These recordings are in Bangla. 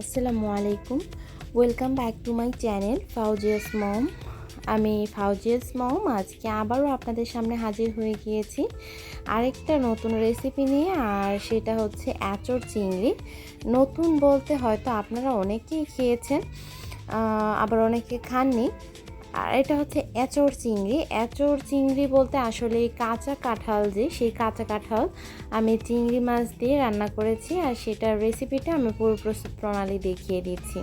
আসসালামু আলাইকুম, welcome back to my channel Fauzia's mom. আমি ফাউজিয়াস মম আজকে আবারও আপনাদের সামনে হাজির হয়ে গিয়েছি আরেকটা নতুন রেসিপি নিয়ে। আর সেটা হচ্ছে এঁচড় চিংড়ি। নতুন বলতে হয়তো আপনারা অনেকেই খেয়েছেন, আবার অনেকে খাননি। আর এটা হচ্ছে এঁচড় চিংড়ি। এঁচড় চিংড়ি বলতে আসলে কাঁচা কাঁঠাল, যে সেই কাঁচা কাঁঠাল আমি চিংড়ি মাছ দিয়ে রান্না করেছি, আর সেটার রেসিপিটা আমি পুরো প্রস্তুত প্রণালী দেখিয়ে দিচ্ছি।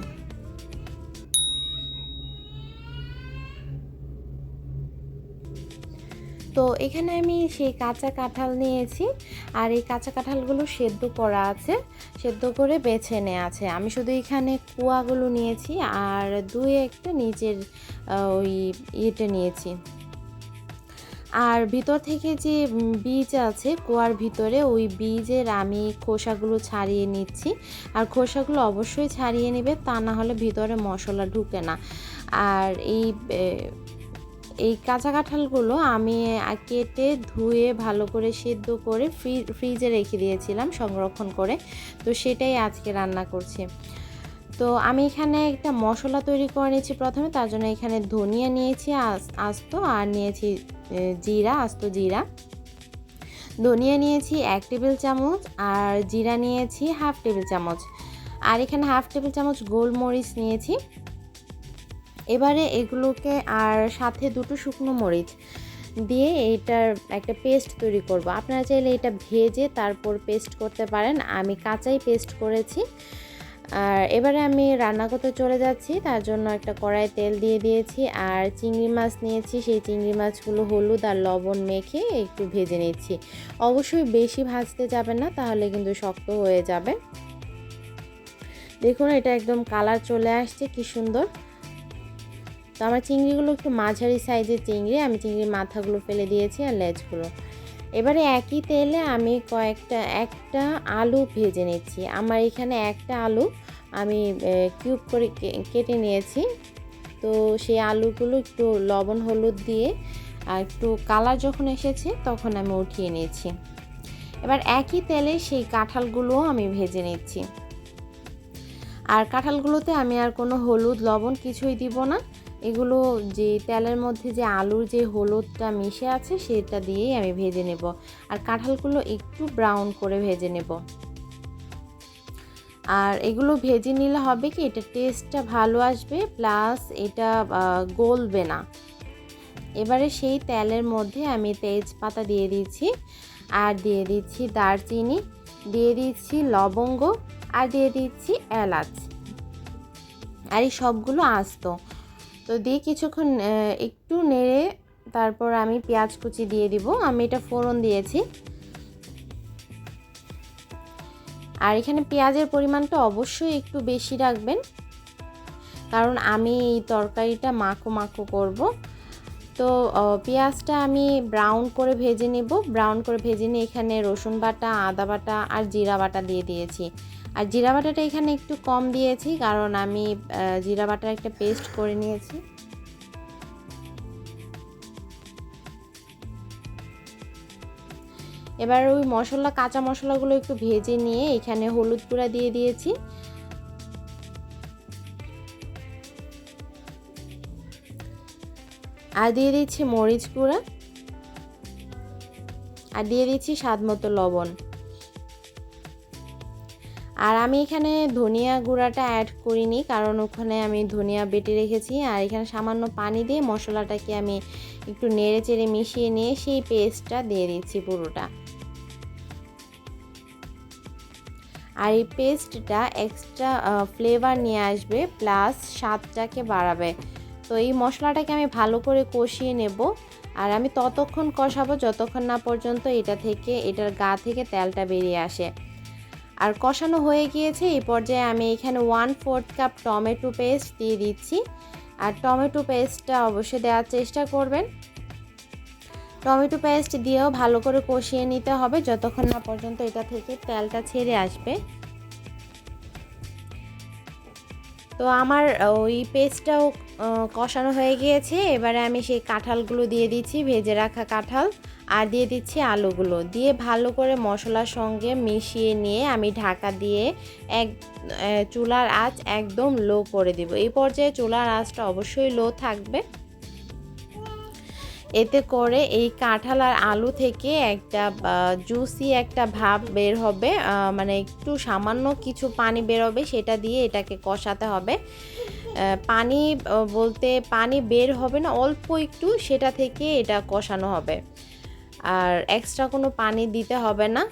তো এখানে আমি সেই কাঁচা কাঁঠাল নিয়েছি, আর এই কাঁচা কাঁঠালগুলো সেদ্ধ করা আছে, সেদ্ধ করে বেছে নেওয়া আছে। আমি শুধু এখানে কুয়াগুলো নিয়েছি আর দুই একটা নিচের ওই ইয়েটা নিয়েছি। আর ভিতর থেকে যে বীজ আছে কুয়ার ভিতরে, ওই বীজের আমি খোসাগুলো ছাড়িয়ে নিচ্ছি। আর খোসাগুলো অবশ্যই ছাড়িয়ে নেবে, তা না হলে ভিতরে মশলা ঢুকে না। আর এই কাঁচা কাঁঠালগুলো আমি কেটে ধুয়ে ভালো করে সেদ্ধ করে ফ্রিজে রেখে দিয়েছিলাম সংরক্ষণ করে। তো সেটাই আজকে রান্না করছি। তো আমি এখানে একটা মশলা তৈরি করে নিয়েছি প্রথমে। তার জন্য এখানে ধনিয়া নিয়েছি আস্ত, আর নিয়েছি জিরা, আস্ত জিরা। ধনিয়া নিয়েছি 1 টেবিল চামচ, আর জিরা নিয়েছি 1/2 টেবিল চামচ, আর এখানে 1/2 টেবিল চামচ গোলমরিচ নিয়েছি। এবারে এগুলোকে, আর সাথে 2টো শুকনো মরিচ দিয়ে এইটার একটা পেস্ট তৈরি করব। আপনারা চাইলে এটা ভেজে তারপর পেস্ট করতে পারেন, আমি কাঁচাই পেস্ট করেছি। আর এবারে আমি রান্না করতে চলে যাচ্ছি। তার জন্য একটা কড়াইয়ে তেল দিয়ে দিয়েছি, আর চিংড়ি মাছ নিয়েছি। সেই চিংড়ি মাছগুলো হলুদ আর লবণ মেখে একটু ভেজে নিচ্ছি। অবশ্যই বেশি ভাজতে যাবেন না, তাহলে কিন্তু শক্ত হয়ে যাবে। দেখুন এটা একদম কালার চলে আসছে, কি সুন্দর। তো আমার চিংড়িগুলো একটু মাঝারি সাইজের চিংড়ি, আমি চিংড়ির মাথাগুলো ফেলে দিয়েছি আর লেজগুলো। এবারে একই তেলে আমি একটা আলু ভেজে নিচ্ছি। আমার এখানে একটা আলু আমি কিউব করে কেটে নিয়েছি। তো সেই আলুগুলো একটু লবণ হলুদ দিয়ে আর একটু কালার যখন এসেছে তখন আমি উঠিয়ে নিয়েছি। এবার একই তেলে সেই কাঁঠালগুলোও আমি ভেজে নিচ্ছি। আর কাঁঠালগুলোতে আমি আর কোনো হলুদ লবণ কিছুই দিব না। এগুলো যে তেলের মধ্যে যে আলুর যে হলুদটা মিশে আছে সেটা দিয়েই আমি ভেজে নেব। আর কাঁঠালগুলো একটু ব্রাউন করে ভেজে নেব। আর এগুলো ভেজে নিলে হবে কি, এটা টেস্টটা ভালো আসবে, প্লাস এটা গলবে না। এবারে সেই তেলের মধ্যে আমি তেজপাতা দিয়ে দিচ্ছি, আর দিয়ে দিচ্ছি দারচিনি, দিয়ে দিচ্ছি লবঙ্গ, আর দিয়ে দিচ্ছি এলাচ। আর এই সবগুলো আস্ত। তো দিয়ে কিছুক্ষণ একটু নেড়ে তারপর আমি পেঁয়াজ কুচি দিয়ে দিব। আমি এটা ফোড়ন দিয়েছি। আর এখানে পেঁয়াজের পরিমাণটা অবশ্যই একটু বেশি রাখবেন, কারণ আমি এই তরকারিটা মাখো মাখো করব। তো পেঁয়াজটা আমি ব্রাউন করে ভেজে নেব। ব্রাউন করে ভেজে নিয়ে এখানে রসুন বাটা, আদা বাটা আর জিরা বাটা দিয়ে দিয়েছি। আর জিরা বাটাটা এখানে একটু কম দিয়েছি, কারণ আমি জিরা বাটার একটা পেস্ট করে নিয়েছি। এবার ওই কাঁচা মশলাগুলো একটু ভেজে নিয়ে এখানে হলুদ গুঁড়া দিয়ে দিয়েছি, আর দিয়ে দিচ্ছি মরিচ গুঁড়া, আর দিয়ে দিচ্ছি স্বাদ মতো লবণ। আর আমি এখানে ধনিয়া গুঁড়াটা অ্যাড করিনি, কারণ ওখানে আমি ধনিয়া বেটে রেখেছি। আর এখানে সামান্য পানি দিয়ে মশলাটাকে আমি একটু নেড়ে চেড়ে মিশিয়ে নিয়ে সেই পেস্টটা দিয়ে দিচ্ছি পুরোটা। আর এই পেস্টটা এক্সট্রা ফ্লেভার নিয়ে আসবে, প্লাস স্বাদটাকে বাড়াবে। তো এই মশলাটাকে আমি ভালো করে কষিয়ে নেব। আর আমি ততক্ষণ কষাবো যতক্ষণ না পর্যন্ত এটার গা থেকে তেলটা বেরিয়ে আসে। আর কষানো হয়ে গিয়েছে, এই পর্যায়ে আমি এখানে 1/4 কাপ টমেটো পেস্ট দিয়ে দিচ্ছি। আর টমেটো পেস্টটা অবশ্যই দেওয়ার চেষ্টা করবেন। টমেটো পেস্ট দিয়েও ভালো করে কষিয়ে নিতে হবে যতক্ষণ না পর্যন্ত এটা থেকে তেলটা ছেড়ে আসবে। তো আমার ওই পেস্টটাও কষানো হয়ে গিয়েছে। এবারে আমি সেই কাঁঠালগুলো দিয়ে দিচ্ছি, ভেজে রাখা কাঁঠাল। আর দিয়ে দিচ্ছি আলুগুলো, দিয়ে ভালো করে মশলার সঙ্গে মিশিয়ে নিয়ে আমি ঢাকা দিয়ে চুলার আঁচ একদম লো করে দিব। এই পর্যায়ে চুলার আঁচটা অবশ্যই লো থাকবে, এতে করে এই কাঁঠাল আর আলু থেকে একটা জুসি একটা ভাব বের হবে, মানে একটু সামান্য কিছু পানি বের হবে, সেটা দিয়ে এটাকে কষাতে হবে। পানি বলতে পানি বের হবে না, অল্প একটু, সেটা থেকে এটা কষানো হবে, আর এক্সট্রা কোনো পানি দিতে হবে না।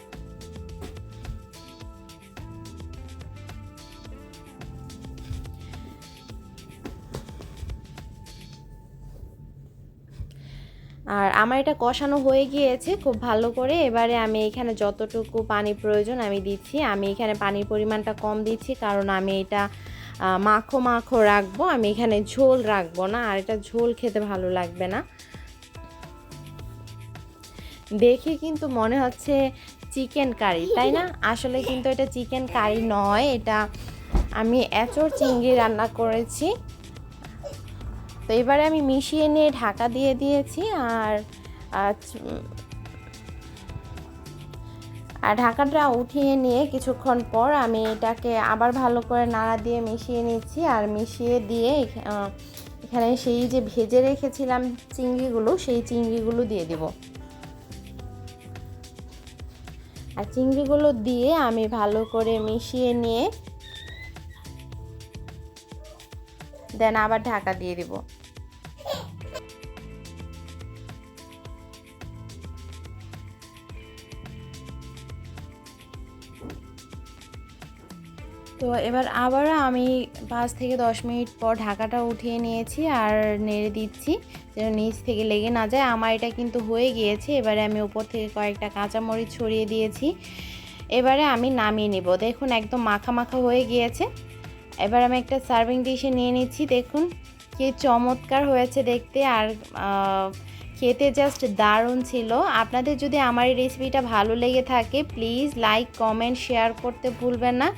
আর আমার এটা কষানো হয়ে গিয়েছে খুব ভালো করে। এবারে আমি এখানে যতটুকু পানি প্রয়োজন আমি দিচ্ছি। আমি এখানে পানির পরিমাণটা কম দিচ্ছি, কারণ আমি এটা মাখো মাখো রাখবো, আমি এখানে ঝোল রাখবো না, আর এটা ঝোল খেতে ভালো লাগবে না। দেখে কিন্তু মনে হচ্ছে চিকেন কারি, তাই না? আসলে কিন্তু এটা চিকেন কারি নয়, এটা আমি এঁচড় চিংড়ি রান্না করেছি। তো এবারে আমি মিশিয়ে নিয়ে ঢাকা দিয়ে দিয়েছি, আর ঢাকাটা উঠিয়ে নিয়ে কিছুক্ষণ পর আমি এটাকে আবার ভালো করে নাড়া দিয়ে মিশিয়ে নিচ্ছি। আর মিশিয়ে দিয়ে এখানে সেই যে ভেজে রেখেছিলাম চিংড়িগুলো, সেই চিংড়িগুলো দিয়ে দেব। আর চিংড়িগুলো দিয়ে আমি ভালো করে মিশিয়ে নিয়ে দেন আবার ঢাকা দিয়ে দেব। তো এবার আবার আমি 5 থেকে 10 মিনিট পর ঢাকাটা উঠিয়ে নিয়েছি আর নেড়ে দিচ্ছি যেন নিচ থেকে লেগে না যায়। আমার এটা কিন্তু হয়ে গিয়েছে। এবারে আমি উপর থেকে কয়েকটা কাঁচামরিচ ছড়িয়ে দিয়েছি। এবারে আমি নামিয়ে নেব। দেখুন একদম মাখা মাখা হয়ে গিয়েছে। এবার আমি একটা সার্ভিং ডিশে নিয়ে নিচ্ছি। দেখুন কি চমৎকার হয়েছে দেখতে, আর খেতে জাস্ট দারুণ ছিল। আপনাদের যদি আমার এই রেসিপিটা ভালো লেগে থাকে প্লিজ লাইক কমেন্ট শেয়ার করতে ভুলবেন না।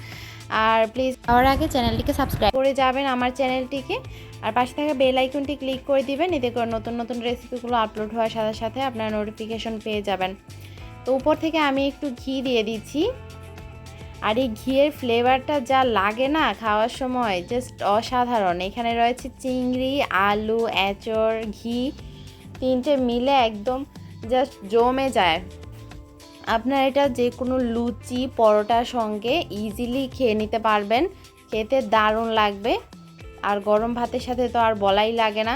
আর প্লিজ আমার আগে চ্যানেলটিকে সাবস্ক্রাইব করে যাবেন আমার চ্যানেলটিকে, আর পাশে থাকা বেল আইকনটি ক্লিক করে দিবেন, এতে করে নতুন নতুন রেসিপিগুলো আপলোড হওয়ার সাথে সাথে আপনারা নোটিফিকেশন পেয়ে যাবেন। তো উপর থেকে আমি একটু ঘি দিয়ে দিচ্ছি, আর এই ঘিয়ের ফ্লেভারটা যা লাগে না খাওয়ার সময় জাস্ট অসাধারণ। এখানে রয়েছে চিংড়ি, আলু, এঁচড়, ঘি, তিনটে মিলে একদম জাস্ট জমে যায়। আপনারা এটা যে কোনো লুচি পরোটার সঙ্গে ইজিলি খেয়ে নিতে পারবেন, খেতে দারুণ লাগবে। আর গরম ভাতের সাথে তো আর বলাই লাগে না।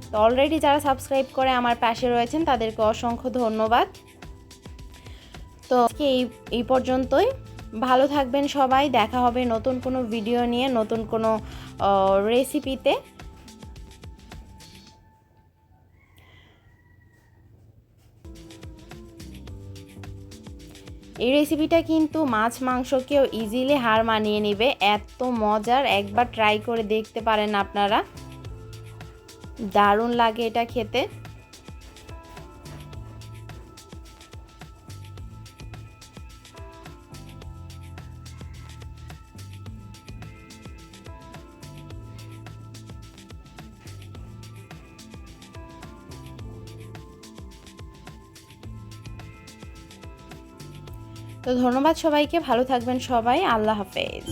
তো অলরেডি যারা সাবস্ক্রাইব করে আমার পাশে রয়েছেন তাদেরকে অসংখ্য ধন্যবাদ। তো আজকে এই পর্যন্তই। ভালো থাকবেন সবাই, দেখা হবে নতুন কোনো ভিডিও নিয়ে, নতুন কোনো রেসিপিতে। এই রেসিপিটা কিন্তু মাছ মাংসকেও ইজিলি হার মানিয়ে নেবে, এত মজার। একবার ট্রাই করে দেখতে পারেন আপনারা, দারুণ লাগে এটা খেতে। তো ধন্যবাদ সবাইকে, ভালো থাকবেন সবাই, আল্লাহ হাফেজ।